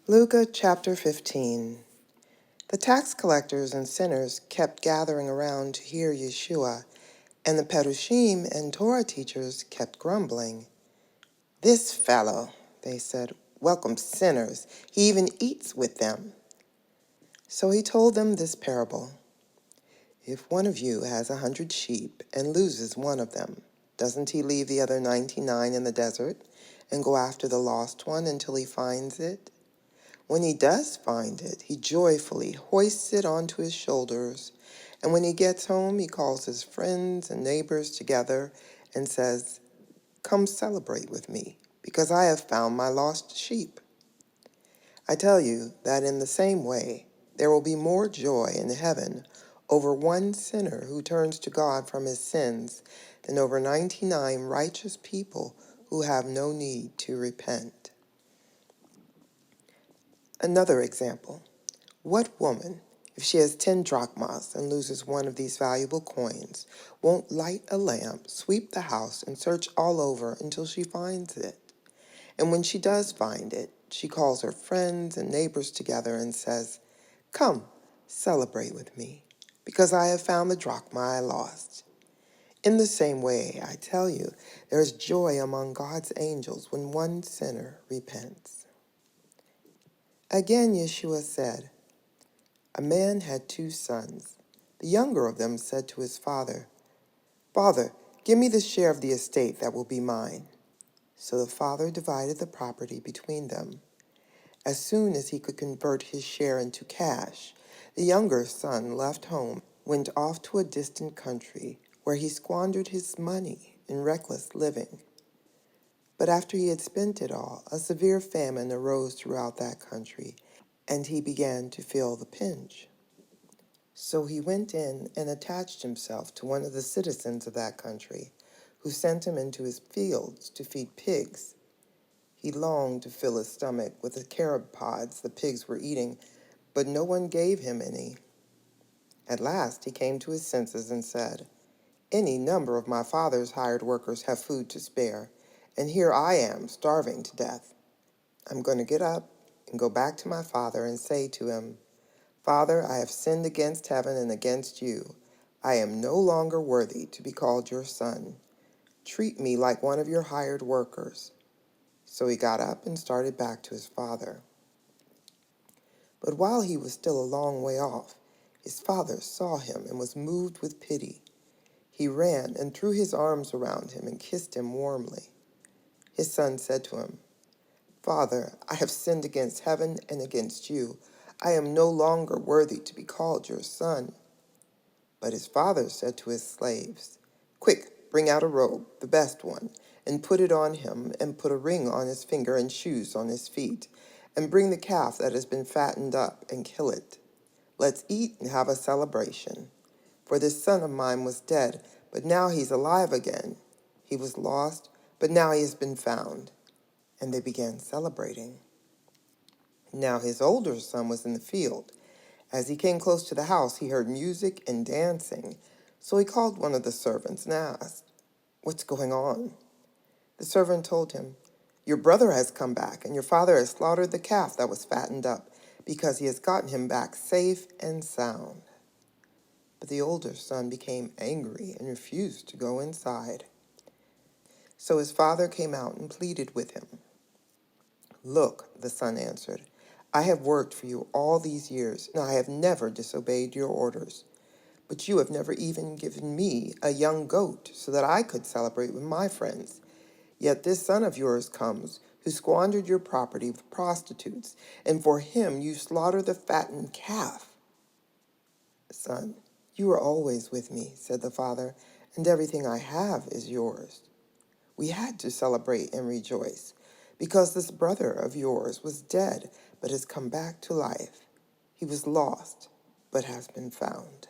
Luke chapter 15. The tax collectors and sinners kept gathering around to hear Yeshua, and the Perushim and Torah teachers kept grumbling. "This fellow," they said, "welcomes sinners. He even eats with them." So he told them this parable. If one of you has 100 sheep and loses one of them, doesn't he leave the other 99 in the desert and go after the lost one until he finds it? When he does find it, he joyfully hoists it onto his shoulders, and when he gets home, he calls his friends and neighbors together and says, "Come celebrate with me, because I have found my lost sheep." I tell you that in the same way, there will be more joy in heaven over one sinner who turns to God from his sins than over 99 righteous people who have no need to repent. Another example. What woman, if she has 10 drachmas and loses one of these valuable coins, won't light a lamp, sweep the house, and search all over until she finds it? And when she does find it, she calls her friends and neighbors together and says, "Come, celebrate with me, because I have found the drachma I lost." In the same way, I tell you, there is joy among God's angels when one sinner repents. Again, Yeshua said, "A man had 2 sons. The younger of them said to his father, 'Father, give me the share of the estate that will be mine.' So the father divided the property between them. As soon as he could convert his share into cash, the younger son left home, went off to a distant country, where he squandered his money in reckless living. But after he had spent it all, a severe famine arose throughout that country, and he began to feel the pinch. So he went in and attached himself to one of the citizens of that country, who sent him into his fields to feed pigs. He longed to fill his stomach with the carob pods the pigs were eating, but no one gave him any. At last he came to his senses and said, 'Any number of my father's hired workers have food to spare, and here I am starving to death. I'm going to get up and go back to my father and say to him, Father, I have sinned against heaven and against you. I am no longer worthy to be called your son. Treat me like one of your hired workers.' So he got up and started back to his father. But while he was still a long way off, his father saw him and was moved with pity. He ran and threw his arms around him and kissed him warmly. His son said to him, 'Father, I have sinned against heaven and against you. I am no longer worthy to be called your son.' But his father said to his slaves, 'Quick, bring out a robe, the best one, and put it on him, and put a ring on his finger and shoes on his feet, and bring the calf that has been fattened up and kill it. Let's eat and have a celebration. For this son of mine was dead, but now he's alive again. He was lost, but now he has been found.' And they began celebrating. Now his older son was in the field. As he came close to the house, he heard music and dancing. So he called one of the servants and asked, 'What's going on?' The servant told him, 'Your brother has come back, and your father has slaughtered the calf that was fattened up, because he has gotten him back safe and sound.' But the older son became angry and refused to go inside. So his father came out and pleaded with him. 'Look,' the son answered, 'I have worked for you all these years, and I have never disobeyed your orders. But you have never even given me a young goat so that I could celebrate with my friends. Yet this son of yours comes, who squandered your property with prostitutes, and for him you slaughter the fattened calf.' 'Son, you are always with me,' said the father, 'and everything I have is yours.' We had to celebrate and rejoice, because this brother of yours was dead, but has come back to life. He was lost, but has been found.'"